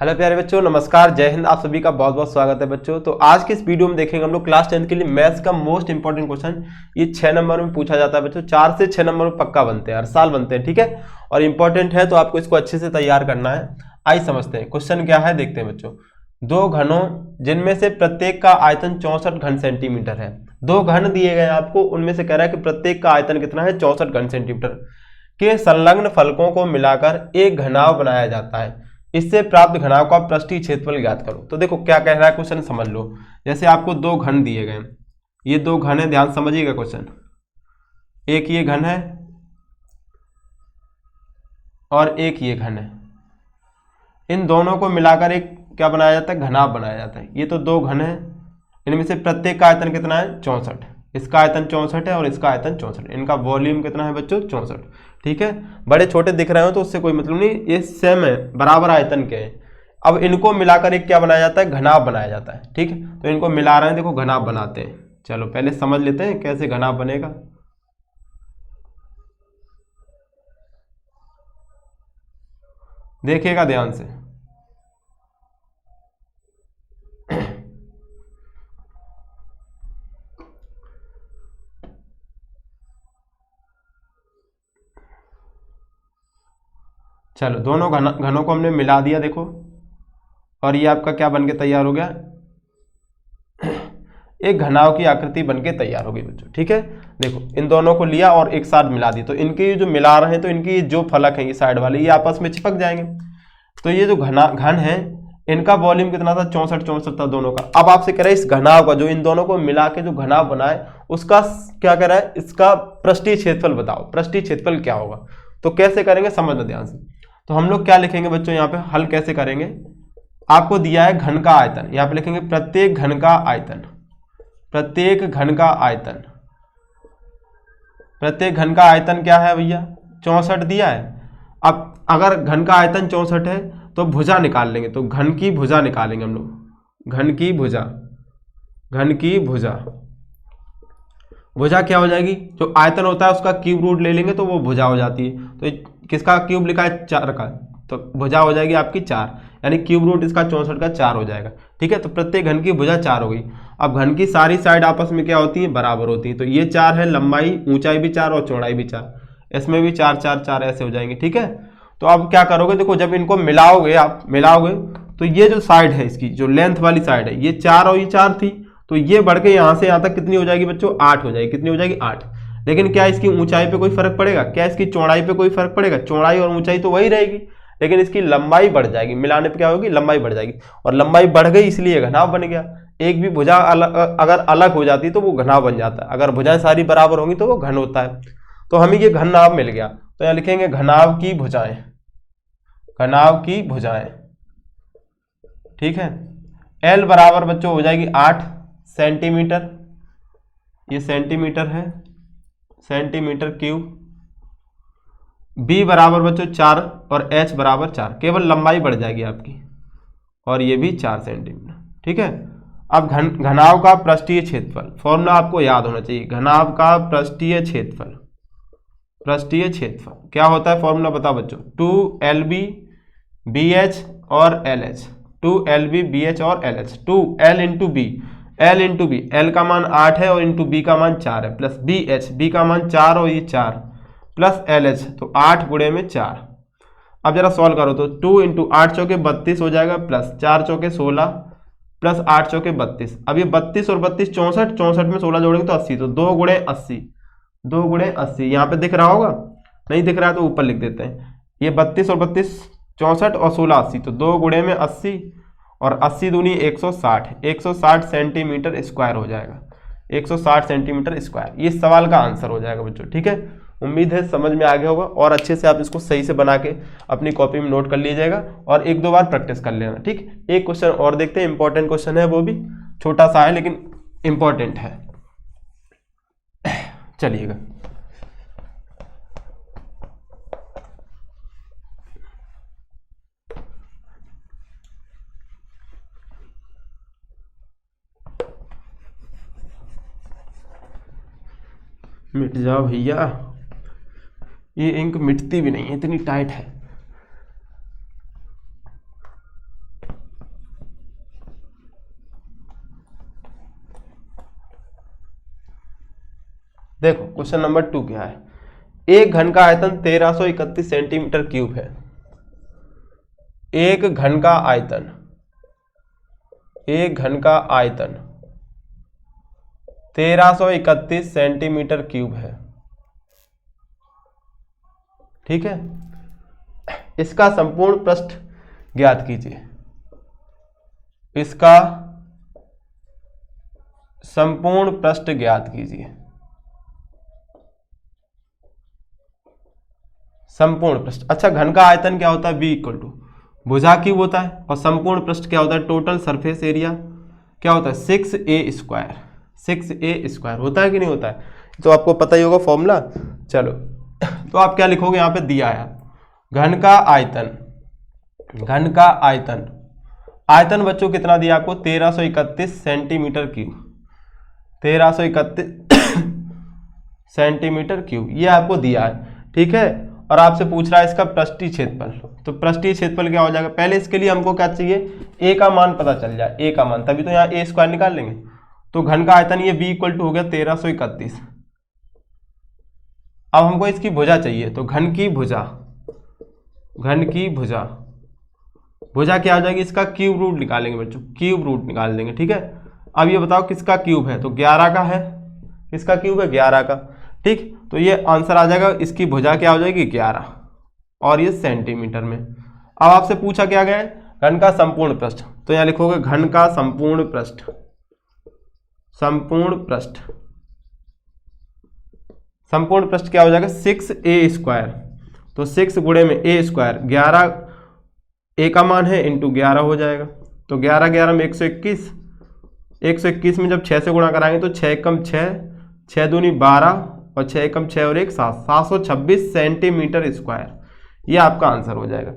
Hello प्यारे बच्चों, नमस्कार, जय हिंद। आप सभी का बहुत बहुत स्वागत है बच्चों। तो आज के इस वीडियो में देखेंगे हम लोग क्लास 10 के लिए मैथ्स का मोस्ट इंपॉर्टेंट क्वेश्चन। ये 6 नंबर में पूछा जाता है बच्चों, 4 से 6 नंबर में पक्का बनते हैं, हर साल बनते हैं, ठीक है। और इंपॉर्टेंट है तो आपको इसको अच्छे से तैयार करना है। आइए समझते हैं क्वेश्चन क्या है, देखते हैं बच्चों। दो घनों जिनमें से प्रत्येक का आयतन 64 घन सेंटीमीटर है। दो घन दिए गए आपको, उनमें से कह रहा है कि प्रत्येक का आयतन कितना है, 64 घन सेंटीमीटर के संलग्न फलकों को मिलाकर एक घनाव बनाया जाता है। इससे प्राप्त घनाव का पृष्ठीय क्षेत्रफल ज्ञात करो। तो देखो क्या कह रहा है क्वेश्चन, समझ लो। जैसे आपको दो घन दिए गए, ये दो घन है, ध्यान समझिएगा क्वेश्चन। एक ये घन है और एक ये घन है। इन दोनों को मिलाकर एक क्या बनाया जाता है, घनाव बनाया जाता है। ये तो दो घन है, इनमें से प्रत्येक का आयतन कितना है, 64। इसका आयतन 64 है और इसका आयतन 64। इनका वॉल्यूम कितना है बच्चों, 64, ठीक है। बड़े छोटे दिख रहे हो तो उससे कोई मतलब नहीं, ये सेम है, बराबर आयतन के हैं। अब इनको मिलाकर एक क्या बनाया जाता है, घनाव बनाया जाता है, ठीक है। तो इनको मिला रहे हैं, देखो घनाव बनाते हैं। चलो पहले समझ लेते हैं कैसे घनाव बनेगा। देखिएगा ध्यान से। चलो दोनों घनों को हमने मिला दिया, देखो। और ये आपका क्या बनके तैयार हो गया, एक घनाव की आकृति बनके तैयार हो गई बच्चों, ठीक है। देखो इन दोनों को लिया और एक साथ मिला दी, तो इनके जो मिला रहे हैं तो इनकी जो फलक है ये साइड वाले, ये आपस में चिपक जाएंगे। तो ये जो घन है, इनका वॉल्यूम कितना था, 64 था दोनों का। अब आपसे कह रहे हैं इस घनाव का, जो इन दोनों को मिला के जो घनाव बनाए, उसका क्या कह रहा है, इसका पृष्ठीय क्षेत्रफल बताओ। पृष्ठीय क्षेत्रफल क्या होगा, तो कैसे करेंगे समझना ध्यान से। तो हम लोग क्या लिखेंगे बच्चों, यहाँ पे हल कैसे करेंगे। आपको दिया है घन का आयतन, यहाँ पे लिखेंगे प्रत्येक घन का आयतन। प्रत्येक घन का आयतन, प्रत्येक घन का आयतन क्या है भैया, 64 दिया है। अब अगर घन का आयतन 64 है तो भुजा निकाल लेंगे। तो घन की भुजा निकालेंगे हम लोग, घन की भुजा। घन की भुजा, भुजा क्या हो जाएगी, जो आयतन होता है उसका क्यूब रूट ले लेंगे तो वो भुजा हो जाती है। तो किसका क्यूब लिखा है, 4 का, तो भुजा हो जाएगी आपकी 4, यानी क्यूब रूट इसका 64 का 4 हो जाएगा, ठीक है। तो प्रत्येक घन की भुजा 4 हो गई। अब घन की सारी साइड आपस में क्या होती है, बराबर होती है। तो ये 4 है, लंबाई ऊंचाई भी 4 और चौड़ाई भी 4, इसमें भी 4 4 4 ऐसे हो जाएंगे, ठीक है। तो अब क्या करोगे, देखो जब इनको मिलाओगे, आप मिलाओगे तो ये जो साइड है इसकी, जो लेंथ वाली साइड है, ये 4 और ये 4 थी, तो ये बढ़ के यहां से यहां तक कितनी हो जाएगी बच्चों, 8 हो जाएगी। कितनी हो जाएगी, 8। लेकिन क्या इसकी ऊंचाई पे कोई फर्क पड़ेगा, क्या इसकी चौड़ाई पे कोई फर्क पड़ेगा, चौड़ाई और ऊंचाई तो वही रहेगी, लेकिन इसकी लंबाई बढ़ जाएगी। मिलाने पे क्या होगी, लंबाई बढ़ जाएगी। और लंबाई बढ़ गई इसलिए घनाव बन गया। एक भी भुजा अगर अलग हो जाती तो वो घनाव बन जाता है, अगर भुजाएं सारी बराबर होंगी तो वो घन होता है। तो हमें ये घनाव मिल गया, तो यहां लिखेंगे घनाव की भुजाएं। घनाव की भुजाएं, ठीक है। एल बराबर बच्चों हो जाएगी 8 सेंटीमीटर, ये सेंटीमीटर है, सेंटीमीटर क्यूब। बी बराबर बच्चों 4 और एच बराबर 4, केवल लंबाई बढ़ जाएगी आपकी, और ये भी 4 सेंटीमीटर, ठीक है। अब घनाव का पृष्ठीय क्षेत्रफल, फॉर्मूला आपको याद होना चाहिए। घनाव का पृष्ठीय क्षेत्रफल, पृष्ठीय क्षेत्रफल क्या होता है, फॉर्मूला बताओ बच्चों। 2LB BH और LH, 2LB BH और LH, 2L into B, L into B, L का मान 8 है और इंटू बी का मान 4 है, प्लस BH, बी का मान 4 और ये 4, प्लस LH, तो 8 गुणे में 4। अब जरा सॉल्व करो तो 2 इंटू 8 चौके 32 हो जाएगा, प्लस 4 चौके 16, प्लस 8 चौके 32। अब ये 32 और 32 64, 64 में 16 जोड़ेंगे तो 80, तो 2 गुणे 80, 2 गुणे 80। यहाँ पे दिख रहा होगा, नहीं दिख रहा है तो ऊपर लिख देते हैं। ये 32 और 32 64 और 16 80, तो 2 गुणे में 80 और 80 दूनी 160, 160 सेंटीमीटर स्क्वायर हो जाएगा, 160 सेंटीमीटर स्क्वायर। ये सवाल का आंसर हो जाएगा बच्चों, ठीक है। उम्मीद है समझ में आ गया होगा, और अच्छे से आप इसको सही से बना के अपनी कॉपी में नोट कर लीजिएगा और एक दो बार प्रैक्टिस कर लेना, ठीक। एक क्वेश्चन और देखते हैं, इंपॉर्टेंट क्वेश्चन है, वो भी छोटा सा है लेकिन इंपॉर्टेंट है। चलिएगा, मिट जाओ भैया, ये इंक मिटती भी नहीं है, इतनी टाइट है। देखो क्वेश्चन नंबर 2 क्या है, एक घन का आयतन 1331 सेंटीमीटर क्यूब है। एक घन का आयतन 1331 सेंटीमीटर क्यूब है, ठीक है। इसका संपूर्ण पृष्ठ ज्ञात कीजिए। इसका संपूर्ण पृष्ठ ज्ञात कीजिए। संपूर्ण पृष्ठ, अच्छा घन का आयतन क्या होता है, V इक्वल टू भुजा क्यूब होता है, और संपूर्ण पृष्ठ क्या होता है, टोटल सरफेस एरिया क्या होता है, 6a स्क्वायर। 6a स्क्वायर होता है कि नहीं होता है, तो आपको पता ही होगा फॉर्मूला। चलो तो आप क्या लिखोगे, यहाँ पे दिया है घन का आयतन, आयतन बच्चों कितना दिया आपको, 1331 सेंटीमीटर क्यूब, 1331 सेंटीमीटर क्यूब ये आपको दिया है, ठीक है। और आपसे पूछ रहा है इसका पृष्ठीय क्षेत्रफल, तो पृष्ठीय क्षेत्रफल क्या हो जाएगा, पहले इसके लिए हमको क्या चाहिए, a का मान पता चल जाए, a का मान, तभी तो यहाँ a स्क्वायर निकाल लेंगे। तो घन का आयतन ये v इक्वल टू हो गया 1331। अब हमको इसकी भुजा चाहिए, तो घन की भुजा क्या हो जाएगी, इसका क्यूब रूट निकालेंगे बच्चों, क्यूब रूट निकाल देंगे, ठीक है। अब ये बताओ किसका क्यूब है, तो 11 का है, किसका क्यूब है, 11 का, ठीक। तो ये आंसर आ जाएगा, इसकी भुजा क्या हो जाएगी 11, और ये सेंटीमीटर में। अब आपसे पूछा क्या गया है, घन का संपूर्ण पृष्ठ, तो यहाँ लिखोगे घन का संपूर्ण पृष्ठ, संपूर्ण पृष्ठ क्या हो जाएगा 6a स्क्वायर, तो 6 गुणे में a स्क्वायर, 11 a का मान है इंटू 11 हो जाएगा, तो 11 11 में 121, 121 में जब 6 से गुणा कराएंगे तो 6 कम 6, 6 दूनी 12 और 6 कम 6 और 1 7, 726 सेंटीमीटर स्क्वायर, ये आपका आंसर हो जाएगा।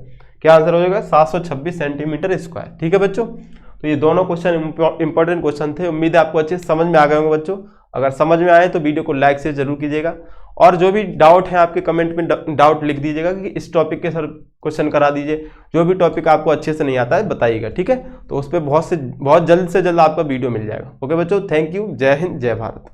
क्या आंसर हो जाएगा, 726 सेंटीमीटर स्क्वायर, ठीक है बच्चों। तो ये दोनों क्वेश्चन इंपॉर्टेंट क्वेश्चन थे, उम्मीद है आपको अच्छे से समझ में आ गए होंगे बच्चों। अगर समझ में आए तो वीडियो को लाइक से जरूर कीजिएगा, और जो भी डाउट है आपके कमेंट में डाउट लिख दीजिएगा कि इस टॉपिक के सर क्वेश्चन करा दीजिए, जो भी टॉपिक आपको अच्छे से नहीं आता है बताइएगा, ठीक है। तो उस पर बहुत जल्द से जल्द आपका वीडियो मिल जाएगा। ओके बच्चों, थैंक यू, जय हिंद जय भारत।